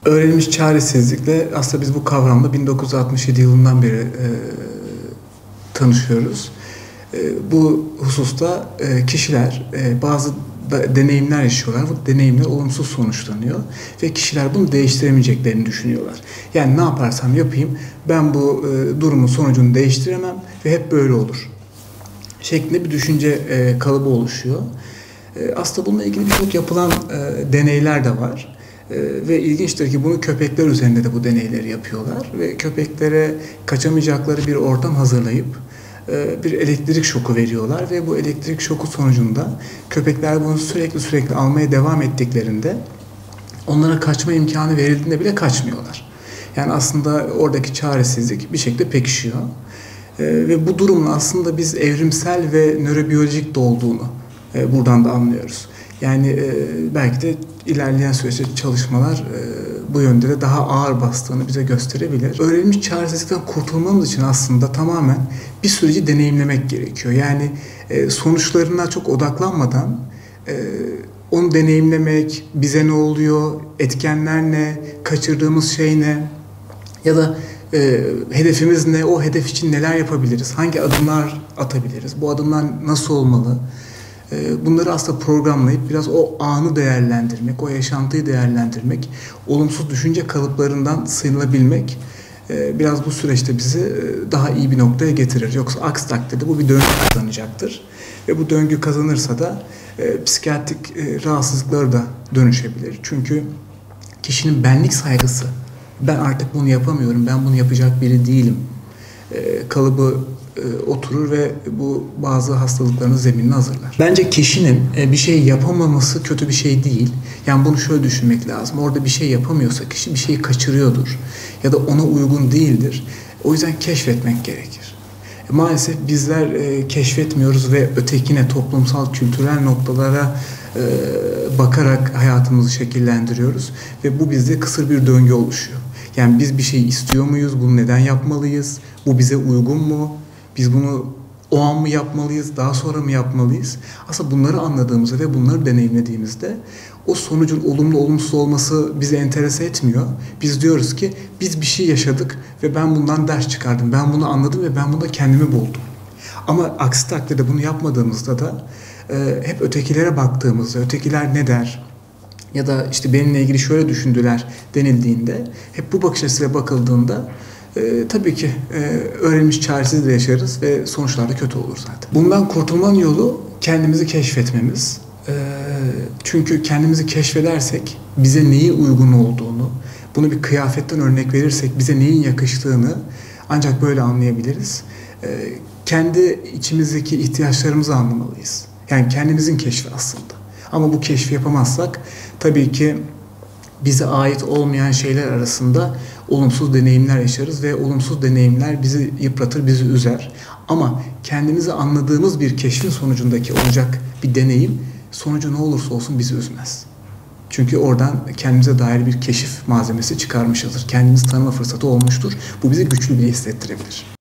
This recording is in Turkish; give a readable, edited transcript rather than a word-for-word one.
Öğrenilmiş çaresizlikle aslında biz bu kavramla 1967 yılından beri tanışıyoruz. Bu hususta kişiler bazı deneyimler yaşıyorlar. Bu deneyimler olumsuz sonuçlanıyor ve kişiler bunu değiştiremeyeceklerini düşünüyorlar. Yani ne yaparsam yapayım ben bu durumun sonucunu değiştiremem ve hep böyle olur şeklinde bir düşünce kalıbı oluşuyor. Aslında bununla ilgili birçok yapılan deneyler de var. Ve ilginçtir ki bunu köpekler üzerinde de bu deneyleri yapıyorlar ve köpeklere kaçamayacakları bir ortam hazırlayıp bir elektrik şoku veriyorlar ve bu elektrik şoku sonucunda köpekler bunu sürekli almaya devam ettiklerinde onlara kaçma imkanı verildiğinde bile kaçmıyorlar. Yani aslında oradaki çaresizlik bir şekilde pekişiyor. Ve bu durumun aslında biz evrimsel ve nörobiyolojik de olduğunu buradan da anlıyoruz. Yani belki de ilerleyen süreçte çalışmalar bu yönde de daha ağır bastığını bize gösterebilir. Öğrenilmiş çaresizlikten kurtulmamız için aslında tamamen bir süreci deneyimlemek gerekiyor. Yani sonuçlarına çok odaklanmadan onu deneyimlemek, bize ne oluyor, etkenler ne, kaçırdığımız şey ne ya da hedefimiz ne, o hedef için neler yapabiliriz, hangi adımlar atabiliriz, bu adımlar nasıl olmalı? Bunları aslında programlayıp biraz o anı değerlendirmek, o yaşantıyı değerlendirmek, olumsuz düşünce kalıplarından sıyrılabilmek biraz bu süreçte bizi daha iyi bir noktaya getirir. Yoksa aksi takdirde bu bir döngü kazanacaktır. Ve bu döngü kazanırsa da psikiyatrik rahatsızlıklara da dönüşebilir. Çünkü kişinin benlik saygısı, ben artık bunu yapamıyorum, ben bunu yapacak biri değilim kalıbı oturur ve bu bazı hastalıkların zeminini hazırlar. Bence kişinin bir şey yapamaması kötü bir şey değil. Yani bunu şöyle düşünmek lazım. Orada bir şey yapamıyorsa kişi bir şeyi kaçırıyordur ya da ona uygun değildir. O yüzden keşfetmek gerekir. Maalesef bizler keşfetmiyoruz ve ötekine, toplumsal, kültürel noktalara bakarak hayatımızı şekillendiriyoruz ve bu bizde kısır bir döngü oluşuyor. Yani biz bir şey istiyor muyuz? Bunu neden yapmalıyız? Bu bize uygun mu? Biz bunu o an mı yapmalıyız? Daha sonra mı yapmalıyız? Aslında bunları anladığımızda ve bunları deneyimlediğimizde o sonucun olumlu olumsuz olması bizi enterese etmiyor. Biz diyoruz ki biz bir şey yaşadık ve ben bundan ders çıkardım. Ben bunu anladım ve ben bunda kendimi buldum. Ama aksi takdirde bunu yapmadığımızda da hep ötekilere baktığımızda ötekiler ne der? Ya da işte benimle ilgili şöyle düşündüler denildiğinde hep bu bakış açısıyla bakıldığında tabii ki öğrenilmiş çaresizlikle yaşarız ve sonuçlar da kötü olur zaten. Bundan kurtulmanın yolu kendimizi keşfetmemiz. Çünkü kendimizi keşfedersek bize neyi uygun olduğunu, bunu bir kıyafetten örnek verirsek bize neyin yakıştığını ancak böyle anlayabiliriz. Kendi içimizdeki ihtiyaçlarımızı anlamalıyız. Yani kendimizin keşfi aslında. Ama bu keşfi yapamazsak tabii ki bize ait olmayan şeyler arasında olumsuz deneyimler yaşarız ve olumsuz deneyimler bizi yıpratır, bizi üzer. Ama kendimizi anladığımız bir keşfin sonucundaki olacak bir deneyim sonucu ne olursa olsun bizi üzmez. Çünkü oradan kendimize dair bir keşif malzemesi çıkarmışızdır. Kendimizi tanıma fırsatı olmuştur. Bu bizi güçlü bile hissettirebilir.